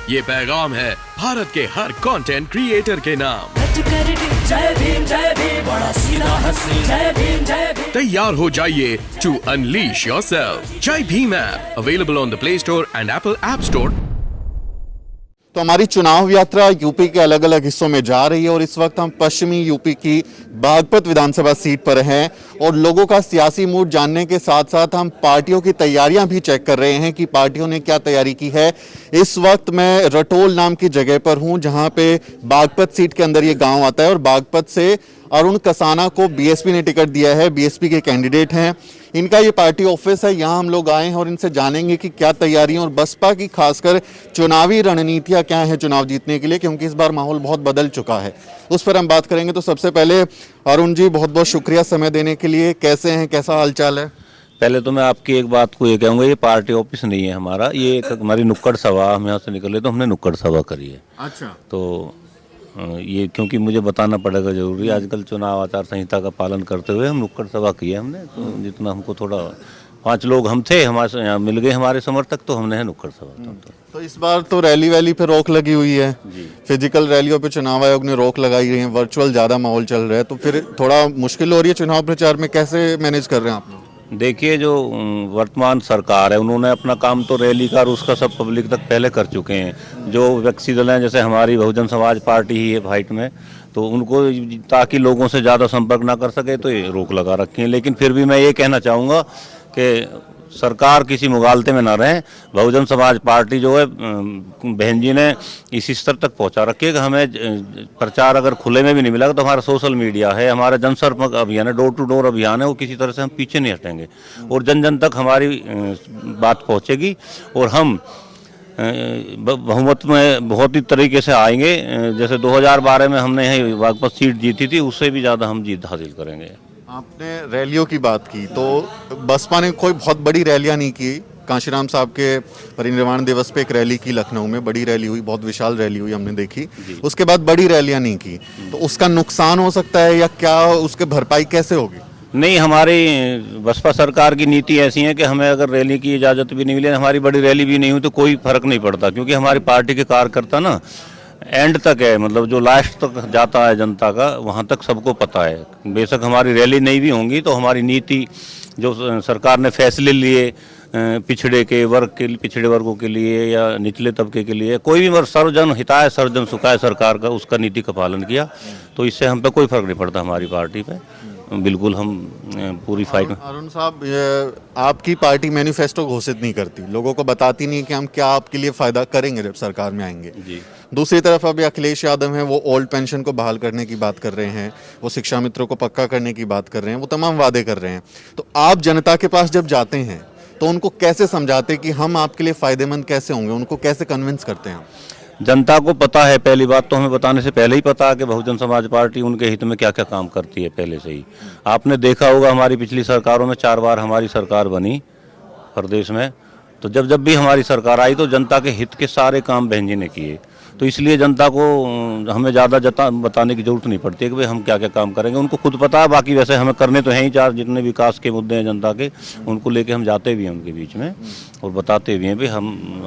ये पैगाम है भारत के हर कंटेंट क्रिएटर के नाम। जय भीम बड़ा सीधा हंसी, जय भीम। तैयार हो जाइए to unleash yourself. Jai Bhim app available on the Play Store and Apple App Store. तो हमारी चुनाव यात्रा यूपी के अलग अलग हिस्सों में जा रही है और इस वक्त हम पश्चिमी यूपी की बागपत विधानसभा सीट पर हैं और लोगों का सियासी मूड जानने के साथ साथ हम पार्टियों की तैयारियां भी चेक कर रहे हैं कि पार्टियों ने क्या तैयारी की है। इस वक्त मैं रटोल नाम की जगह पर हूं जहां पे बागपत सीट के अंदर ये गांव आता है और बागपत से अरुण कसाना को बीएसपी ने टिकट दिया है। बीएसपी के कैंडिडेट हैं, इनका ये पार्टी ऑफिस है। यहाँ हम लोग आए हैं और इनसे जानेंगे कि क्या तैयारियां और बसपा की खासकर चुनावी रणनीतियां क्या हैं चुनाव जीतने के लिए, क्योंकि इस बार माहौल बहुत बदल चुका है, उस पर हम बात करेंगे। तो सबसे पहले अरुण जी, बहुत बहुत शुक्रिया समय देने के लिए। कैसे हैं, कैसा हालचाल है? पहले तो मैं आपकी एक बात को ये कहूँगा, ये पार्टी ऑफिस नहीं है हमारा, ये एक हमारी नुक्कड़ सभा। हम यहाँ से निकले तो हमने नुक्कड़ सभा करी है। अच्छा। तो ये क्योंकि मुझे बताना पड़ेगा जरूरी, आजकल चुनाव आचार संहिता का पालन करते हुए हम नुक्कड़ सभा की है हमने। तो जितना हमको थोड़ा 5 लोग हम थे, हमारे यहाँ मिल गए हमारे समर्थक, तो हमने है नुक्कड़ सभा। तो इस बार तो रैली वैली पे रोक लगी हुई है, फिजिकल रैलियों पे चुनाव आयोग ने रोक लगाई है, वर्चुअल ज्यादा माहौल चल रहा है, तो फिर थोड़ा मुश्किल हो रही है चुनाव प्रचार में। कैसे मैनेज कर रहे हैं आप लोग? देखिए, जो वर्तमान सरकार है उन्होंने अपना काम तो रैली का और उसका सब पब्लिक तक पहले कर चुके हैं। जो विपक्षी दल हैं, जैसे हमारी बहुजन समाज पार्टी ही है फाइट में, तो उनको ताकि लोगों से ज़्यादा संपर्क ना कर सके तो ये रोक लगा रखी है। लेकिन फिर भी मैं ये कहना चाहूँगा कि सरकार किसी मुगालते में ना रहे। बहुजन समाज पार्टी जो है, बहन जी ने इसी स्तर तक पहुंचा रखी है कि हमें प्रचार अगर खुले में भी नहीं मिला तो हमारा सोशल मीडिया है, हमारा जनसंपर्क अभियान है, डोर टू डोर अभियान है, वो किसी तरह से हम पीछे नहीं हटेंगे और जन जन तक हमारी बात पहुंचेगी और हम बहुमत में बहुत ही तरीके से आएंगे। जैसे 2012 में हमने यहाँ बागपत सीट जीती थी, उससे भी ज़्यादा हम जीत हासिल करेंगे। आपने रैलियों की बात की, तो बसपा ने कोई बहुत बड़ी रैलियां नहीं की। कांशीराम साहब के परिनिर्वाण दिवस पे एक रैली की लखनऊ में, बड़ी रैली हुई, बहुत विशाल रैली हुई, हमने देखी। उसके बाद बड़ी रैलियां नहीं की, तो उसका नुकसान हो सकता है या क्या, उसके भरपाई कैसे होगी? नहीं, हमारी बसपा सरकार की नीति ऐसी है कि हमें अगर रैली की इजाज़त भी नहीं मिली, हमारी बड़ी रैली भी नहीं हुई तो कोई फर्क नहीं पड़ता, क्योंकि हमारी पार्टी के कार्यकर्ता ना एंड तक है, मतलब जो लास्ट तक जाता है जनता का, वहाँ तक सबको पता है। बेशक हमारी रैली नहीं भी होंगी तो हमारी नीति जो सरकार ने फैसले लिए पिछड़े वर्गों के लिए या निचले तबके के लिए, कोई भी सर्वजन हिताय सर्वजन सुखाय सरकार का, उसका नीति का पालन किया, तो इससे हम पे कोई फर्क नहीं पड़ता हमारी पार्टी पे। बिल्कुल हम पूरी फाइट में। अरुण साहब, आपकी पार्टी मैनिफेस्टो घोषित नहीं करती, लोगों को बताती नहीं कि हम क्या आपके लिए फायदा करेंगे जब सरकार में आएंगे जी। दूसरी तरफ अभी अखिलेश यादव हैं, वो ओल्ड पेंशन को बहाल करने की बात कर रहे हैं, वो शिक्षा मित्रों को पक्का करने की बात कर रहे हैं, वो तमाम वादे कर रहे हैं। तो आप जनता के पास जब जाते हैं तो उनको कैसे समझाते कि हम आपके लिए फायदेमंद कैसे होंगे, उनको कैसे कन्विंस करते हैं? जनता को पता है, पहली बात तो हमें बताने से पहले ही पता है कि बहुजन समाज पार्टी उनके हित में क्या क्या काम करती है पहले से ही। आपने देखा होगा हमारी पिछली सरकारों में 4 बार हमारी सरकार बनी प्रदेश में, तो जब भी हमारी सरकार आई तो जनता के हित के सारे काम बहन जी ने किए। तो इसलिए जनता को हमें ज़्यादा बताने की जरूरत नहीं पड़ती है कि भाई हम क्या क्या काम करेंगे, उनको खुद पता है। बाकी वैसे हमें करने तो हैं ही 4 जितने विकास के मुद्दे हैं जनता के, उनको लेके हम जाते भी हैं उनके बीच में और बताते भी हैं भाई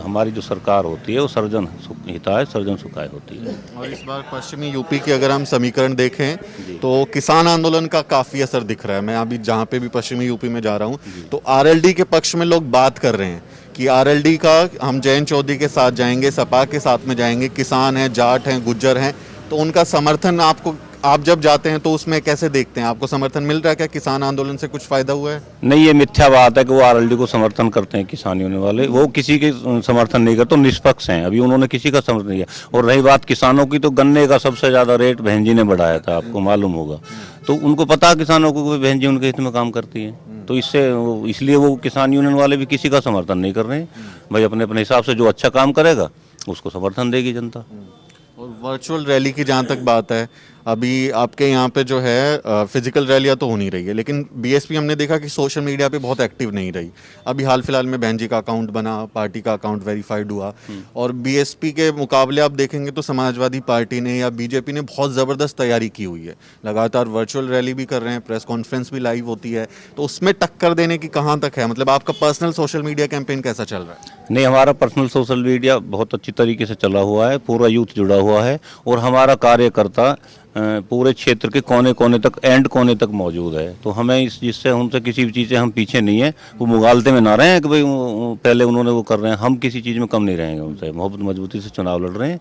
हमारी जो सरकार होती है वो सर्वजन हिताय सर्वजन सुखाय होती है। और इस बार पश्चिमी यूपी की अगर हम समीकरण देखें तो किसान आंदोलन का काफ़ी असर दिख रहा है। मैं अभी जहाँ पे भी पश्चिमी यूपी में जा रहा हूँ तो आरएलडी के पक्ष में लोग बात कर रहे हैं कि आरएलडी का हम जयंत चौधरी के साथ जाएंगे, सपा के साथ में जाएंगे, किसान हैं, जाट हैं, गुज्जर हैं, तो उनका समर्थन आपको, आप जब जाते हैं तो उसमें कैसे देखते हैं? आपको समर्थन मिल रहा है क्या? किसान आंदोलन से कुछ फायदा हुआ है? नहीं, ये मिथ्या बात है कि वो आरएलडी को समर्थन करते हैं किसान यूनियन वाले। वो किसी के समर्थन नहीं करते, तो निष्पक्ष हैं, अभी उन्होंने किसी का समर्थन नहीं किया। और रही बात किसानों की, तो गन्ने का सबसे ज़्यादा रेट बहन जी ने बढ़ाया था, आपको मालूम होगा। तो उनको पता किसानों को बहन जी उनके हित में काम करती है, तो इसलिए वो किसान यूनियन वाले भी किसी का समर्थन नहीं कर रहे हैं। भाई अपने अपने हिसाब से जो अच्छा काम करेगा उसको समर्थन देगी जनता। और वर्चुअल रैली की जहाँ तक बात है, अभी आपके यहाँ पे जो है फिजिकल रैलियाँ तो हो नहीं रही है, लेकिन बीएसपी हमने देखा कि सोशल मीडिया पे बहुत एक्टिव नहीं रही। अभी हाल फिलहाल में बहन जी का अकाउंट बना, पार्टी का अकाउंट वेरीफाइड हुआ, और बीएसपी के मुकाबले आप देखेंगे तो समाजवादी पार्टी ने या बीजेपी ने बहुत ज़बरदस्त तैयारी की हुई है, लगातार वर्चुअल रैली भी कर रहे हैं, प्रेस कॉन्फ्रेंस भी लाइव होती है, तो उसमें टक्कर देने की कहाँ तक है? मतलब आपका पर्सनल सोशल मीडिया कैंपेन कैसा चल रहा है? नहीं, हमारा पर्सनल सोशल मीडिया बहुत अच्छी तरीके से चला हुआ है, पूरा यूथ जुड़ा हुआ है और हमारा कार्यकर्ता पूरे क्षेत्र के कोने कोने तक, एंड कोने तक मौजूद है। तो हमें जिससे उनसे किसी भी चीज़ से हम पीछे नहीं है, वो मुगालते में ना रहे हैं कि भाई पहले उन्होंने वो कर रहे हैं, हम किसी चीज़ में कम नहीं रहेंगे उनसे, बहुत मजबूती से चुनाव लड़ रहे हैं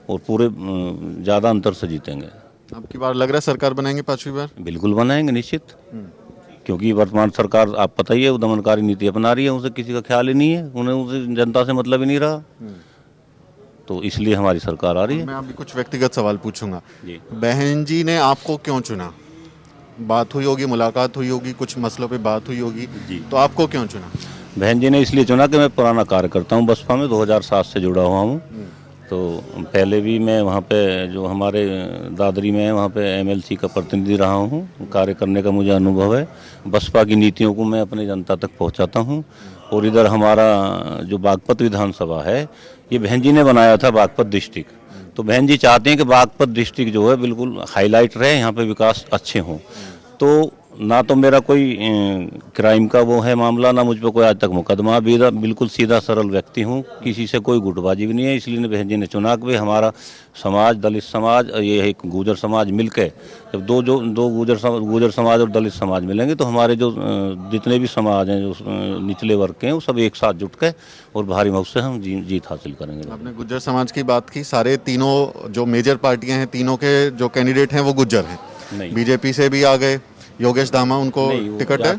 और पूरे ज़्यादा अंतर से जीतेंगे। अब की बार लग रहा है सरकार बनाएंगे 5वीं बार? बिल्कुल बनाएंगे निश्चित, क्योंकि वर्तमान सरकार आप पता ही है वो दमनकारी नीति अपना रही है, उनसे किसी का ख्याल ही नहीं है, उन्हें उनसे जनता से मतलब ही नहीं रहा, तो इसलिए हमारी सरकार आ रही है। मैं अभी कुछ व्यक्तिगत सवाल पूछूंगा। जी। बहन जी ने आपको क्यों चुना? बात हुई होगी, मुलाकात हुई होगी, कुछ मसलों पे बात हुई होगी, तो आपको क्यों चुना? बहन जी ने इसलिए चुना कि मैं पुराना कार्यकर्ता हूँ बसपा में, 2007 से जुड़ा हुआ हूँ। तो पहले भी मैं वहाँ पे जो हमारे दादरी में है वहाँ पे एमएलसी का प्रतिनिधि रहा हूँ, कार्य करने का मुझे अनुभव है। बसपा की नीतियों को मैं अपने जनता तक पहुँचाता हूँ। और इधर हमारा जो बागपत विधानसभा है, ये बहन जी ने बनाया था बागपत डिस्ट्रिक्ट, तो बहन जी चाहते हैं कि बागपत डिस्ट्रिक्ट जो है बिल्कुल हाईलाइट रहे, यहाँ पे विकास अच्छे हों। तो ना तो मेरा कोई क्राइम का वो है मामला, ना मुझ पर कोई आज तक मुकदमा भी, बिल्कुल सीधा सरल व्यक्ति हूँ, किसी से कोई गुटबाजी भी नहीं है। इसलिए बहन जी ने चुना कि हमारा समाज, दलित समाज और ये एक गुर्जर समाज मिलकर, जब दो गुर्जर समाज और दलित समाज मिलेंगे तो हमारे जो जितने भी समाज हैं, जो निचले वर्ग के हैं, वो सब एक साथ जुट के और भारी मत से हम जीत हासिल करेंगे। आपने गुज्जर समाज की बात की, सारे तीनों जो मेजर पार्टियां हैं, तीनों के जो कैंडिडेट हैं वो गुज्जर हैं। नहीं, बीजेपी से भी आ गए योगेश धामा, उनको टिकट है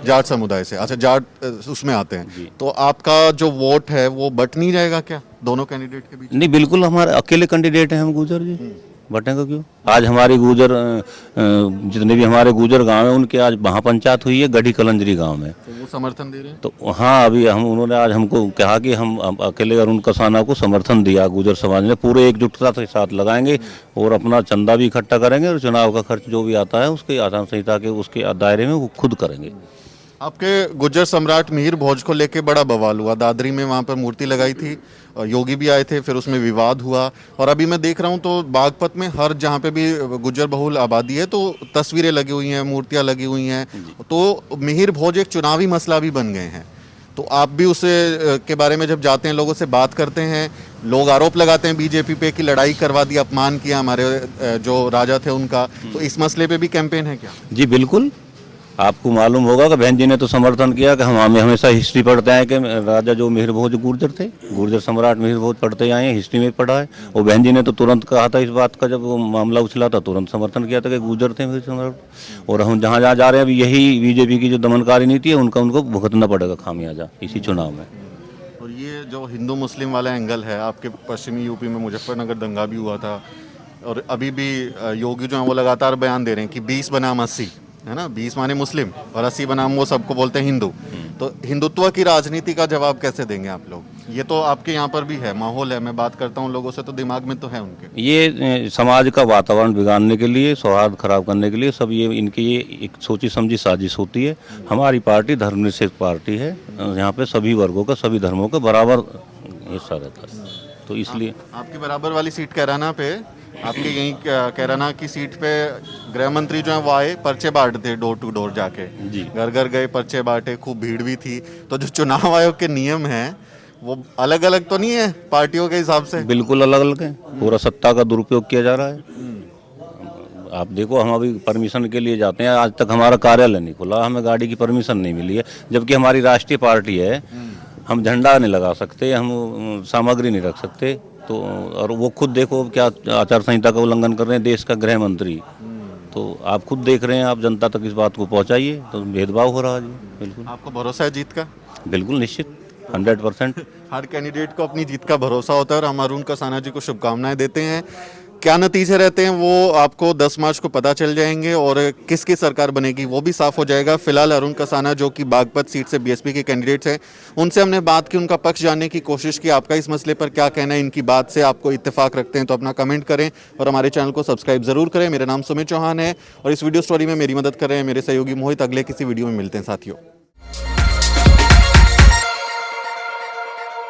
जाट समुदाय से। अच्छा, जाट उसमें आते हैं, तो आपका जो वोट है वो बट नहीं जाएगा क्या दोनों कैंडिडेट के बीच? नहीं, बिल्कुल हमारे अकेले कैंडिडेट हैं हम गुर्जर जी, बटेंगे क्यों? आज हमारी गुर्जर जितने भी हमारे गुर्जर गांव हैं उनके आज महापंचायत हुई है गढ़ी कलंजरी गांव में, तो वो समर्थन दे रहे हैं। तो हाँ, अभी उन्होंने आज हमको कहा कि हम अकेले अरुण कसाना को समर्थन दिया, गुर्जर समाज ने पूरे एकजुटता के साथ लगाएंगे और अपना चंदा भी इकट्ठा करेंगे और चुनाव का खर्च जो भी आता है उसके आचार संहिता के उसके दायरे में वो खुद करेंगे। आपके गुज्जर सम्राट मिहिर भोज को लेके बड़ा बवाल हुआ, दादरी में वहाँ पर मूर्ति लगाई थी, योगी भी आए थे, फिर उसमें विवाद हुआ। और अभी मैं देख रहा हूँ तो बागपत में हर जहाँ पे भी गुज्जर बहुल आबादी है तो तस्वीरें लगी हुई हैं, मूर्तियाँ लगी हुई हैं, तो मिहिर भोज एक चुनावी मसला भी बन गए हैं। तो आप भी उसे के बारे में जब जाते हैं, लोगों से बात करते हैं, लोग आरोप लगाते हैं बीजेपी पे कि लड़ाई करवा दी, अपमान किया हमारे जो राजा थे उनका, तो इस मसले पे भी कैंपेन है क्या? जी बिल्कुल, आपको मालूम होगा कि बहन जी ने तो समर्थन किया कि हम हमेशा हिस्ट्री पढ़ते हैं कि राजा जो मिहिर भोज गुर्जर थे, गुर्जर सम्राट मिहिर भोज पढ़ते आए हैं, हिस्ट्री में पढ़ा है। और बहन जी ने तो तुरंत कहा था इस बात का, जब वो मामला उछला था तुरंत समर्थन किया था कि गुर्जर थे मिहिर सम्राट। और हम जहाँ जहाँ जा रहे हैं अभी यही बीजेपी की जो दमनकारी नीति है उनको भुगतना पड़ेगा खामियाजा इसी चुनाव में। और ये जो हिंदू मुस्लिम वाला एंगल है, आपके पश्चिमी यूपी में मुजफ्फरनगर दंगा भी हुआ था और अभी भी योगी जो है वो लगातार बयान दे रहे हैं कि 20 बनाम 80 है ना, 20 माने मुस्लिम और 80 बनाम वो सबको बोलते हैं हिंदू। तो हिंदुत्व की राजनीति का जवाब कैसे देंगे आप लोग? ये तो आपके यहाँ पर भी है, माहौल है, मैं बात करता हूँ लोगों से तो दिमाग में तो है उनके। ये समाज का वातावरण बिगाड़ने के लिए, सौहार्द खराब करने के लिए सब ये इनकी ये एक सोची समझी साजिश होती है। हमारी पार्टी धर्मनिरपेक्ष पार्टी है, यहाँ पे सभी वर्गों का, सभी धर्मों का बराबर हिस्सा रहता है, तो इसलिए आपकी बराबर वाली सीट कैराना पे, आपके यहीं कैराना की सीट पे गृह मंत्री जो है वो आए, पर्चे बांटते डोर टू डोर जाके, घर घर गए, पर्चे बांटे, खूब भीड़ भी थी। तो जो चुनाव आयोग के नियम हैं वो अलग अलग तो नहीं है पार्टियों के हिसाब से? बिल्कुल अलग अलग है, पूरा सत्ता का दुरुपयोग किया जा रहा है। आप देखो, हम अभी परमिशन के लिए जाते हैं, आज तक हमारा कार्यालय नहीं खुला, हमें गाड़ी की परमिशन नहीं मिली है, जबकि हमारी राष्ट्रीय पार्टी है, हम झंडा नहीं लगा सकते, हम सामग्री नहीं रख सकते। तो और वो खुद देखो क्या आचार संहिता का उल्लंघन कर रहे हैं, देश का गृह मंत्री। तो आप खुद देख रहे हैं, आप जनता तक इस बात को पहुंचाइए, तो भेदभाव हो रहा है जी। बिल्कुल। आपको भरोसा है जीत का? बिल्कुल निश्चित, 100%। हर कैंडिडेट को अपनी जीत का भरोसा होता है और हम अरुण कसाना जी को शुभकामनाएं देते हैं। क्या नतीजे रहते हैं वो आपको 10 मार्च को पता चल जाएंगे और किसकी सरकार बनेगी वो भी साफ हो जाएगा। फिलहाल अरुण कसाना जो कि बागपत सीट से बीएसपी के कैंडिडेट्स हैं, उनसे हमने बात की, उनका पक्ष जानने की कोशिश की। आपका इस मसले पर क्या कहना है, इनकी बात से आपको इत्तेफाक रखते हैं तो अपना कमेंट करें और हमारे चैनल को सब्सक्राइब जरूर करें। मेरा नाम सुमित चौहान है और इस वीडियो स्टोरी में मेरी मदद कर रहे हैं मेरे सहयोगी मोहित। अगले किसी वीडियो में मिलते हैं साथियों।